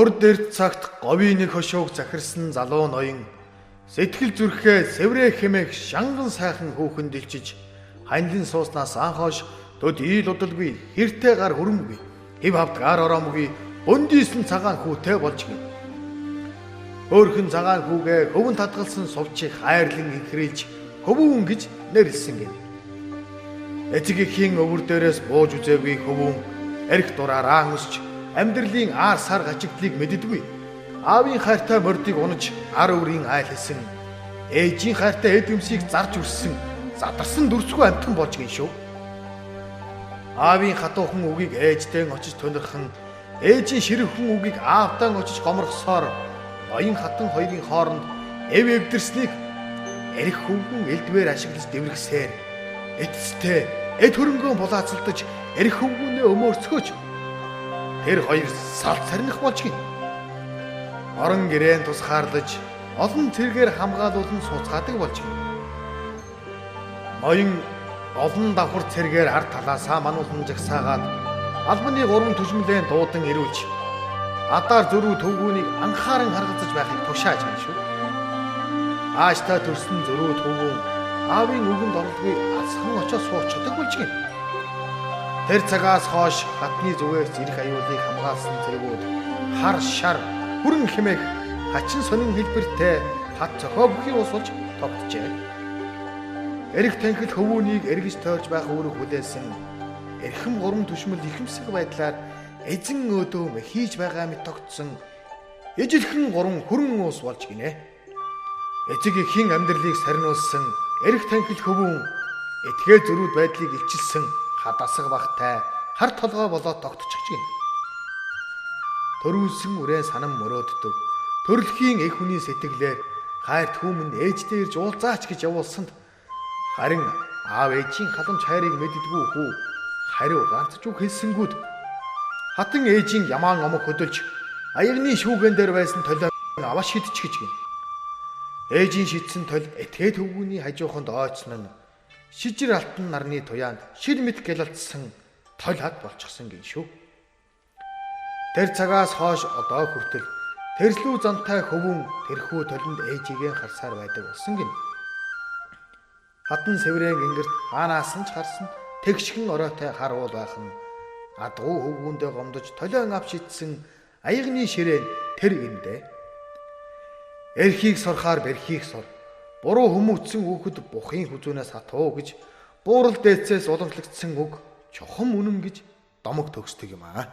Урд эрт цагт говийн нэг хошууг захирсан залуу ноён сэтгэл зүрхээ сэврээ хэмээх шанган сайхан хүүхэн дэлчиж ханилын сууснаас анхоош төд ийл удалгүй хэртэй гар хөрөмгүй хэв хавд гар ороомгүй өндийсэн цагаан хүүтэй болж гин. Өөрхөн цагаан хүүгээ хөвөн татгалсан сувчийг хайрлан ихрэлж хөвүүн гэж нэрлсэн гин. Эцгийн өвөр дээрээс бууж үзээгүй хөвүүн эрх дураараа өсч амьдралын аар сар гажигдлыг мэддэггүй. Аавын хайртай мордыг унаж ар өрийн айл хэлсэн. Ээжийн хайртай эд юмсыг зарж үрссэн. Задарсан дүрсгүй амтхан болж гин шүү. Аавын хатуухан үгийг ээжтэй очиж тунирхан, ээжийн ширххэн үгийг аавтай очиж гомрохсоор ноён хатан хоёрын хооронд эв эвдэрснийг эрх хөвгөн элдвээр ашиглаж дэврэгсээр эцэстээ эд хөрөнгөө булаацалдаж эрх хөвгөнөө өмөрцгөөч. Тэр хоёр салт сарних болж гин. Орон гэрээн тусгаарлаж олон цэргээр хамгаалуулан сууцгаадаг болж гин. Ноён олон давхар цэргээр ард талаасаа мануулан жагсаагаад албаны гурван түшмлэн дуудан ирүүлж адаар зөрүү төвгүүнийг анхааран харгалзаж байхыг тушааж байна шүү. Ааштай төрсөн зөрүү төвгүүн аавын үгэнд оролгүй алсхан очоод суучдаг болж гин. Тэр цагаас хойш хатны зүгээс ирэх аюулыг хамгаалсан цэргүүд хар шар хүрэн хэмээх хачин сонин хэлбэртэй хат зохио бүхий усулж тогтжээ. Эрх танхил хөвүүнийг эргэж тойрж байх үүрэг хүлээсэн эрхэм гурван түшмэл ихэмсэг байдлаар эзэн өөдөө хийж байгаа мэт тогтсон ижилхэн гурван хүрэн уус болж гинэ. Эцэг эхийн амьдралыг сарниулсан эрх танхил хөвүүн этгээ зөрүүд байдлыг илчилсэн хадасаг багтай хар толгой болоод тогтчих гин. Төрүүлсэн үрээ санам мөрөөддөг. Төрөлхийн эх хүний сэтгэлээр хайрт хүмүнд ээжтэй ирж уулзаач гэж явуулсанд харин аав ээжийн халамж хайрыг мэддэггүй хүү хариу ганц ч үг хэлсэнгүүд хатан ээжийн ямаан омог хөдөлж аягны шүүгэн дээр байсан толио аваш шидчих гэж гин. Ээжийн шидсэн тол этгээ төвгүүний хажууханд ойцсон нь шижир алтан нарны туяанд шир мэт гялалцсан тол хад болчихсон гин шүү. Тэр цагаас хойш одоо хүртэл тэрслүү зантай хөвүүн тэрхүү толинд ээжигээ харсаар байдаг болсон гин. Хатан сэврэн гингэрт хаанаас нь ч харсан тэгшхэн оройтой хар уул байх нь адгуу хөвгүүндээ гомдож толион ав шидсэн аягны ширээн тэр гиндэ. Эрхийг сурхаар бэрхийг сур. Буруу хүмүүцсэн хүүхэд бухын хүзүүнээс хатуу гэж буурал дээцээс уламжлагдсан үг чухам үнэн гэж домог төгсдөг юм аа.